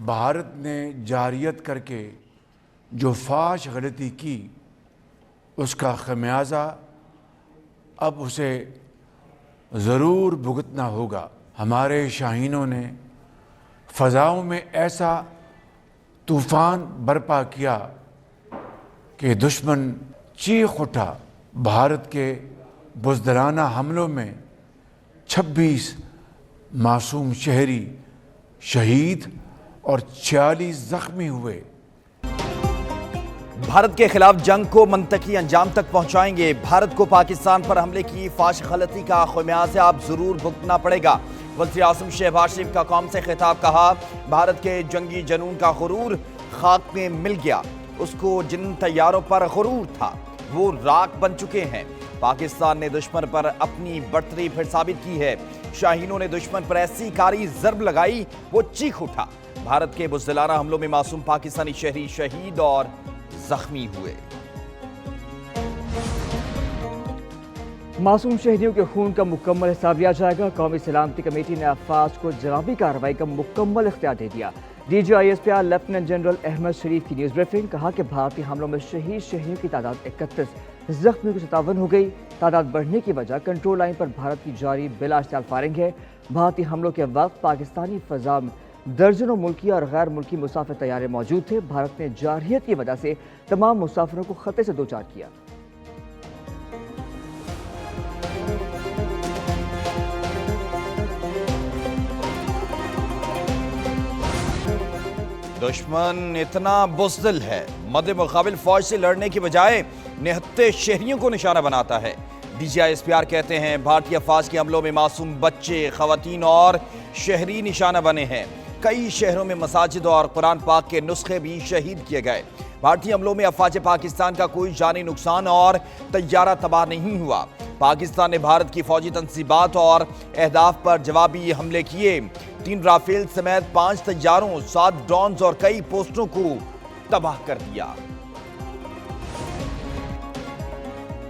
भारत ने जारियत करके जो फाश गलती की उसका खमियाजा अब उसे ज़रूर भुगतना होगा। हमारे शाहीनों ने फ़ज़ाओं में ऐसा तूफ़ान बर्पा किया कि दुश्मन चीख उठा। भारत के बुज़दिलाना हमलों में 26 मासूम शहरी शहीद और 46 ज़ख्मी हुए। भारत के खिलाफ जंग को मंतकी अंजाम तक पहुंचाएंगे। भारत को पाकिस्तान पर हमले की फाश गलती का खमियाजा अब जरूर भुगतना पड़ेगा। वज़ीर आज़म शहबाज शरीफ का कौम से खिताब। कहा, भारत के जंगी जनून का गुरूर खाक में मिल गया। उसको जिन तैयारों पर गुरूर था वो राख बन चुके हैं। पाकिस्तान ने दुश्मन पर अपनी बढ़तरी फिर साबित की है। शाहीनों ने दुश्मन पर ऐसी कारी ज़र्ब लगाई वो चीख उठा। भारत के बुज़दिलाना हमलों में मासूम पाकिस्तानी शहरी शहीद और जख्मी हुए। मासूम शहीदियों के खून का मुकम्मल हिसाब लिया जाएगा। कौमी सलामती कमेटी ने अफवाज को जवाबी कार्रवाई का मुकम्मल इख्तियार दे दिया। DGISPR लेफ्टिनेंट जनरल अहमद शरीफ की न्यूज़ ब्रीफिंग। कहा कि भारतीय हमलों में शहीद शहरियों की तादाद 31, जख्मियों की 57 हो गई। तादाद बढ़ने की वजह कंट्रोल लाइन पर भारत की जारी बिलाश्ताल फायरिंग है। भारतीय हमलों के वक्त पाकिस्तानी फ़ज़ा में दर्जनों मुल्की और गैर मुल्की मुसाफिर तैयारे मौजूद थे। भारत ने जारहियत की वजह से तमाम मुसाफिरों को खतरे से दो चार किया। दुश्मन इतना बुज़दिल है, मद्दे मुकाबिल फौज से लड़ने की बजाय निहत्ते शहरियों को निशाना बनाता है। DGISPR कहते हैं, भारतीय अफवाज के हमलों में मासूम बच्चे, खवातीन और शहरी निशाना बने हैं। कई शहरों में मसाजिद और कुरान पाक के नुस्खे भी शहीद किए गए। भारतीय हमलों में अफवाज पाकिस्तान का कोई जानी नुकसान और तैयारा तबाह नहीं हुआ। पाकिस्तान ने भारत की फौजी तंसीबात और अहदाफ पर जवाबी हमले किए। 3 राफेल समेत 5 तैयारों, 7 ड्रोन्स और कई पोस्टरों को तबाह कर दिया।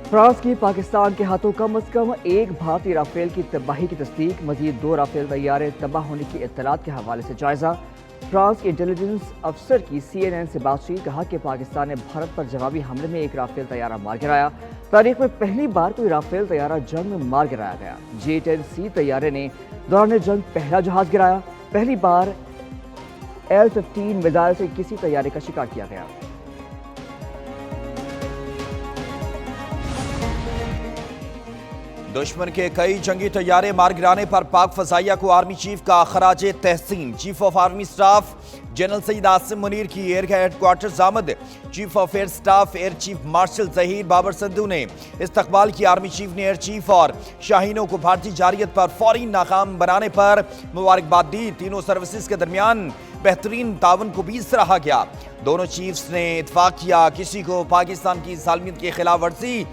फ्रांस की पाकिस्तान के हाथों कम से कम एक भारतीय राफेल की तबाही की तस्दीक। मजीद 2 राफेल तैयारे तबाह होने की इत्तलात के हवाले से जायजा। फ्रांस के इंटेलिजेंस अफसर की CNN से बातचीत। कहा कि पाकिस्तान ने भारत पर जवाबी हमले में एक राफेल तैयारा मार गिराया। तारीख में पहली बार कोई राफेल तैयारा जंग में मार गिराया गया। J-10C तैयारे ने दौरान जंग पहला जहाज गिराया। पहली बार L-15 मिसाइल से किसी तैयारे का शिकार किया गया। दुश्मन के कई जंगी तैयारे मार गिराने पर पाक फजाइया को आर्मी चीफ का खराजे तहसीन। Chief of army staff general Saeed Asim Munir की एयर हेडक्वार्टर्स आमद। Chief of air staff air chief marshal Zaheer Babar Sidhu ने इस्तकबाल की। आर्मी चीफ ने एयर चीफ और शाहीनों को भारतीय जारियत पर फौरी नाकाम बनाने पर मुबारकबाद दी। तीनों सर्विसेज के दरमियान बेहतरीन तावन को भी सराहा गया। दोनों चीफ्स ने इत्तफाक किया, किसी को पाकिस्तान की सालमियत की खिलाफ वर्जी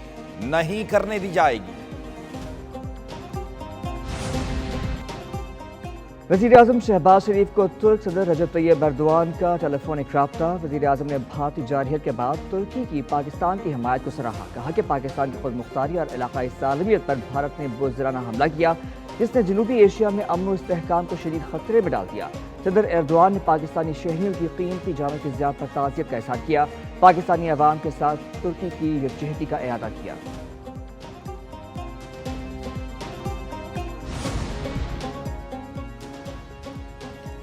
नहीं करने दी जाएगी। वज़ीर आज़म शहबाज शरीफ को तुर्क सदर रजब तैयब एर्दोआन का टेलीफोनिक राब्ता। वज़ीर आज़म ने भारतीय जारहियत के बाद तुर्की की पाकिस्तान की हिमायत को सराहा। कहा कि पाकिस्तान की खुद मुख्तारी और इलाकाई सालमियत पर भारत ने बुज़दिलाना हमला किया, जिसने जनूबी एशिया में अमन और इस्तेहकाम को शदीद खतरे में डाल दिया। सदर एर्दोआन ने पाकिस्तानी शहरियों की कीमती जान की ज़ियादत पर ताज़ियत का इज़हार किया। पाकिस्तानी अवाम के साथ तुर्की की यकजहती का इआदा किया।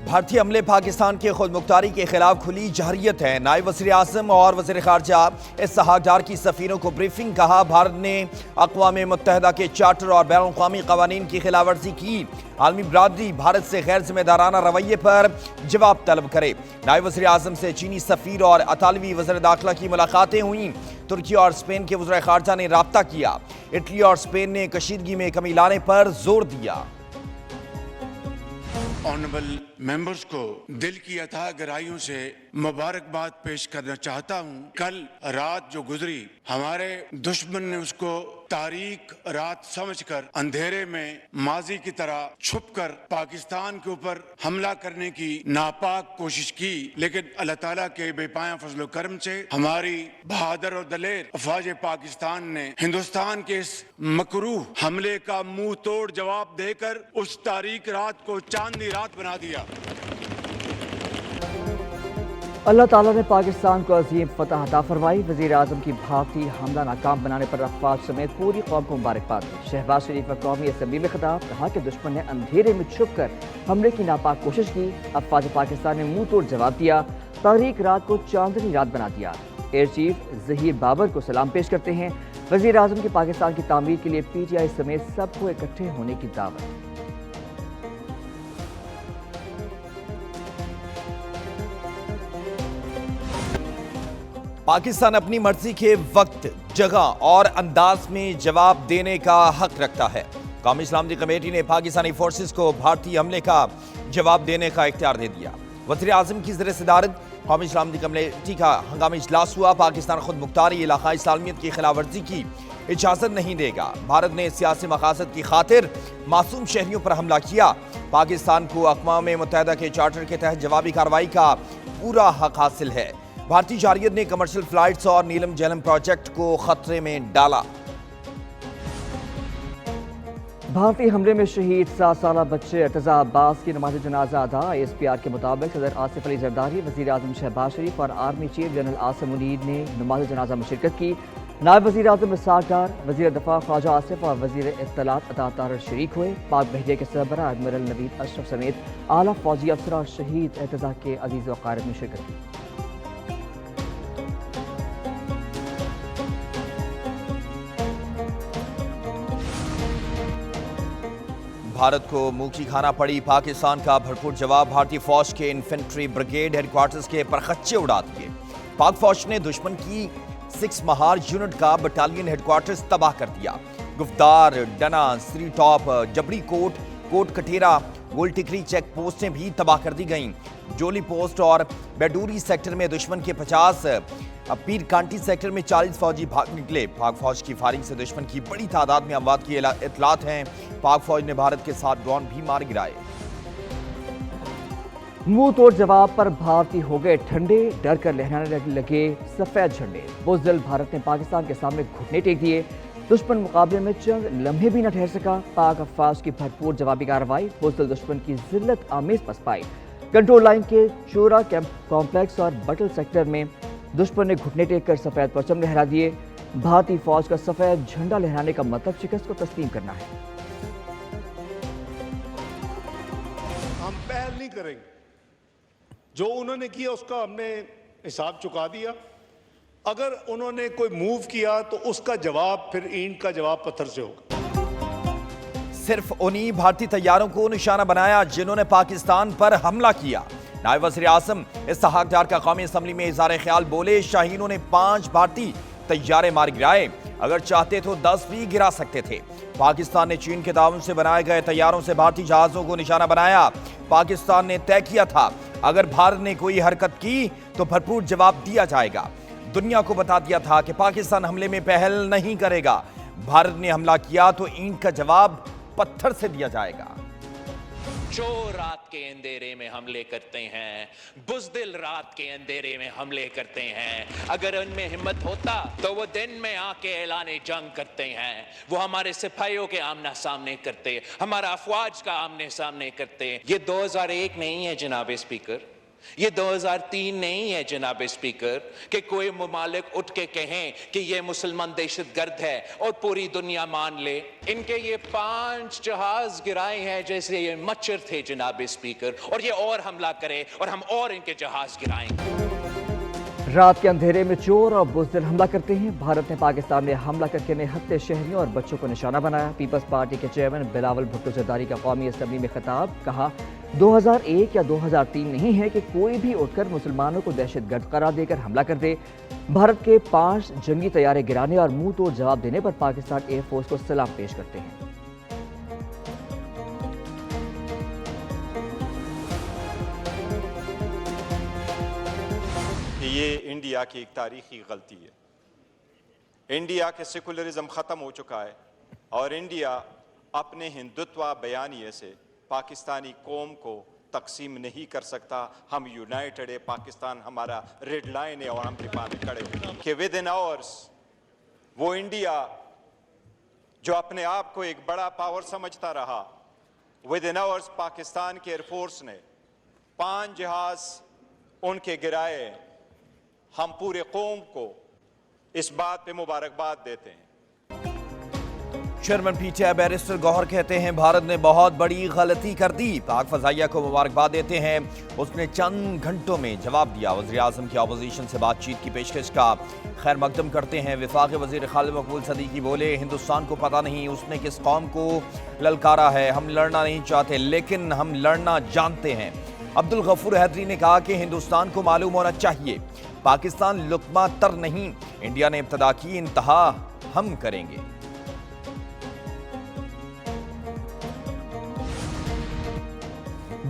भारतीय हमले पाकिस्तान के खुद मुख्तारी के खिलाफ खुली जारियत है। नायब वज़ीर आज़म और वज़ीर ख़ारजा इसहाक डार की सफ़ीरों को ब्रीफिंग। कहा, भारत ने अक़वाम मुत्तहिदा के चार्टर और बैनुल-अक़वामी क़वानीन की खिलाफ वर्जी की। आलमी बरादरी भारत से गैर जिम्मेदाराना रवैये पर जवाब तलब करे। नायब वज़ीर आज़म से चीनी सफ़ीर और अतालवी वज़ीर दाखिला की मुलाकातें हुईं। तुर्की और स्पेन के वज़ीर ख़ारजा ने राब्ता किया। इटली और स्पेन ने कशीदगी में कमी लाने पर जोर दिया। ऑनरेबल मेंबर्स को दिल की अथाह गहराइयों से मुबारकबाद पेश करना चाहता हूं। कल रात जो गुजरी, हमारे दुश्मन ने उसको तारीक रात समझकर अंधेरे में माजी की तरह छुपकर पाकिस्तान के ऊपर हमला करने की नापाक कोशिश की, लेकिन अल्लाह ताला के बेपाया फजलो करम से हमारी बहादुर और दलेर अफवाज पाकिस्तान ने हिंदुस्तान के इस मकरूह हमले का मुंह तोड़ जवाब देकर उस तारीक रात को चांदनी रात बना दिया। अल्लाह ताला ने पाकिस्तान को अजीम फतह अता फरमाई। वज़ीर आज़म की भारतीय हमला नाकाम बनाने पर अफवाज समेत पूरी कौम को मुबारकबाद दी। शहबाज शरीफ का कौमी असम्बली में खिताब, कहा कि दुश्मन ने अंधेरे में छुप कर हमले की नापाक कोशिश की। अफवाज पाकिस्तान ने मुंह तोड़ जवाब दिया। तारीख रात को चांदनी रात बना दिया। एयर चीफ ज़हीर बाबर को सलाम पेश करते हैं। वज़ीर आज़म की पाकिस्तान की तामीर के लिए PTI समेत सबको इकट्ठे होने की दावत। पाकिस्तान अपनी मर्जी के वक्त, जगह और अंदाज में जवाब देने का हक रखता है। कौमी सलामती कमेटी ने पाकिस्तानी फोर्सेस को भारतीय हमले का जवाब देने का इख्तियार दे दिया। वज़ीर आज़म की ज़ेर सदारत कौमी सलामती कमेटी का हंगामी इजलास हुआ। पाकिस्तान खुद मुख्तारी इलाकाई सालमियत की खिलाफवर्जी की इजाज़त नहीं देगा। भारत ने सियासी मकासद की खातिर मासूम शहरियों पर हमला किया। पाकिस्तान को अक़वाम मुत्तहिदा के चार्टर के तहत जवाबी कार्रवाई का पूरा हक हासिल है। भारतीय जारियत ने कमर्शियल फ्लाइट्स और नीलम झेलम प्रोजेक्ट को खतरे में डाला। भारतीय हमले में शहीद 7 साला बच्चे अर्तजा अब्बास की नमाज जनाजा अदा। ASPR के मुताबिक सदर आसिफ अली जरदारी, वज़ीर आज़म शहबाज शरीफ और army chief general Asim Munir ने नमाज जनाजा में शिरकत की। नायब वज़ीर आज़म इसहाक़ डार, वज़ीर दफ़ा ख्वाजा आसिफ और वज़ीर इत्तलात अता तारर शरीक हुए। पाक बहरिया के सरबराह एडमिरल नवीद अशरफ समेत आला फौजी अफसर और शहीद अर्तजा के अजीज़ व अक़ारिब ने शिरकत की। भारत को मुंह की खाना पड़ी पाकिस्तान का भरपूर जवाब। भारतीय फौज के इन्फेंट्री ब्रिगेड हेडक्वार्टर्स के परखच्चे उड़ा दिए। पाक फौज ने दुश्मन की 6 महार यूनिट का बटालियन हेडक्वार्टर्स तबाह कर दिया। गुफ्तार, डना, श्री टॉप, जबड़ी कोट, कोट कटेरा, गोल टिकरी चेक पोस्टें भी तबाह कर दी गईं। जोली पोस्ट और बेडूरी सेक्टर में दुश्मन के 50, पीर कांटी सेक्टर में 40 फौजी भाग निकले। पाक फौज की फायरिंग से दुश्मन की बड़ी तादाद में अमवात की इतलात हैं। पाक फौज ने भारत के 7 ड्रोन भी मार गिराए। मुंह तोड़ जवाब पर भारतीय हो गए ठंडे, डर कर लहराने लगे सफेद झंडे। बुज़दिल भारत ने पाकिस्तान के सामने घुटने टेक दिए। दुश्मन मुकाबले में चंद लम्हे भी न ठहर सका। पाक अफवाज की भरपूर जवाबी कार्रवाई। बुज़दिल दुश्मन की जिल्लत आमेज पसपाई। कंट्रोल लाइन के चोरा कॉम्प्लेक्स और बटल सेक्टर में दुश्मन ने घुटने टेक कर सफेद परचम लहरा दिए। भारतीय फौज का सफेद झंडा लहराने का मतलब शिकस्त को तस्लीम करना है। हम पहल नहीं करेंगे। जो उन्होंने किया उसका हमने हिसाब चुका दिया। अगर उन्होंने कोई मूव किया तो उसका जवाब फिर ईंट का जवाब पत्थर से होगा। सिर्फ उन्हीं भारतीय तैयारों को निशाना बनाया जिन्होंने पाकिस्तान पर हमला किया। नायब वज़ीर आज़म इसहाक़ डार का कौमी असम्बली में इज़हार ख्याल बोले, शाहीनों ने 5 भारतीय तैयारे मार गिराए। अगर चाहते तो 10 भी गिरा सकते थे। पाकिस्तान ने चीन के ताउन से बनाए गए तैयारों से भारतीय जहाज़ों को निशाना बनाया। पाकिस्तान ने तय किया था अगर भारत ने कोई हरकत की तो भरपूर जवाब दिया जाएगा। दुनिया को बता दिया था कि पाकिस्तान हमले में पहल नहीं करेगा। भारत ने हमला किया तो ईंट का जवाब पत्थर से दिया जाएगा। जो रात के अंधेरे में हमले करते हैं, बुज़दिल रात के अंधेरे में हमले करते हैं। अगर उनमें हिम्मत होता तो वो दिन में आके ऐलाने जंग करते हैं। वो हमारे सिपाहियों के आमना सामने करते, हमारा अफवाज का आमने सामने करते। ये 2001 नहीं है जनाब स्पीकर, ये 2003 नहीं है जनाब स्पीकर कि कोई ममालिक उठ के कहें कि ये मुसलमान दहशतगर्द है और पूरी दुनिया मान ले। इनके ये 5 जहाज गिराए हैं जैसे ये मच्छर थे जनाब स्पीकर, और ये और हमला करे और हम और इनके जहाज गिराएंगे। रात के अंधेरे में चोर और बुज़दिल हमला करते हैं। भारत ने पाकिस्तान में हमला करके निहत्ते शहरियों और बच्चों को निशाना बनाया। पीपल्स पार्टी के चेयरमैन बिलावल भुट्टो जरदारी का कौमी असम्बली में खिताब, कहा 2001 या 2003 नहीं है कि कोई भी उठकर मुसलमानों को दहशतगर्द करार देकर हमला कर दे। भारत के 5 जंगी तैयारे गिराने और मुंह तोड़ जवाब देने पर पाकिस्तान एयरफोर्स को सलाम पेश करते हैं। ये इंडिया की एक तारीखी गलती है। इंडिया के सेकुलरिज्म ख़त्म हो चुका है और इंडिया अपने हिंदुत्व बयानिए से पाकिस्तानी कौम को तकसीम नहीं कर सकता। हम यूनाइटेड है, पाकिस्तान हमारा रेड लाइन है और हम दिफा में खड़े हैं कि विद इन आवर्स वो इंडिया जो अपने आप को एक बड़ा पावर समझता रहा, विद इन आवर्स पाकिस्तान के एयरफोर्स ने 5 जहाज उनके गिराए हम पूरे कौम को इस बात पे मुबारकबाद देते हैं। चेयरमैन पीटीआई बैरिस्टर गौहर कहते हैं भारत ने बहुत बड़ी गलती कर दी। पाक फजाइया को मुबारकबाद देते हैं, उसने चंद घंटों में जवाब दिया। वज़ीर आज़म की अपोजिशन से बातचीत की पेशकश का खैर मकदम करते हैं। वफाकी वज़ीर खालिद मकबूल सदीकी बोले, हिंदुस्तान को पता नहीं उसने किस कौम को ललकारा है। हम लड़ना नहीं चाहते लेकिन हम लड़ना जानते हैं। अब्दुल गफूर हैदरी ने कहा कि हिंदुस्तान को मालूम होना चाहिए पाकिस्तान लुकमा तर नहीं, इंडिया ने इब्तदा की, इंतहा हम करेंगे।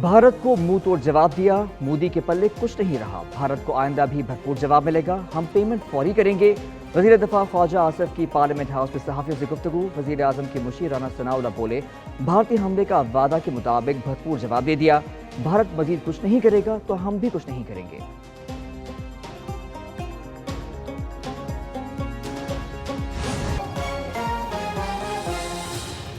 भारत को मुंह तोड़ जवाब दिया, मोदी के पल्ले कुछ नहीं रहा। भारत को आइंदा भी भरपूर जवाब मिलेगा, हम पेमेंट फौरी करेंगे। वज़ीर दफ़ा ख्वाजा आसिफ की पार्लियामेंट हाउस में सहाफ़ियों से गुफ्तगू। वज़ीर आज़म के मुशीर राना सनाउल्लाह बोले, भारतीय हमले का वादा के मुताबिक भरपूर जवाब दे दिया। भारत मजीद कुछ नहीं करेगा तो हम भी कुछ नहीं करेंगे।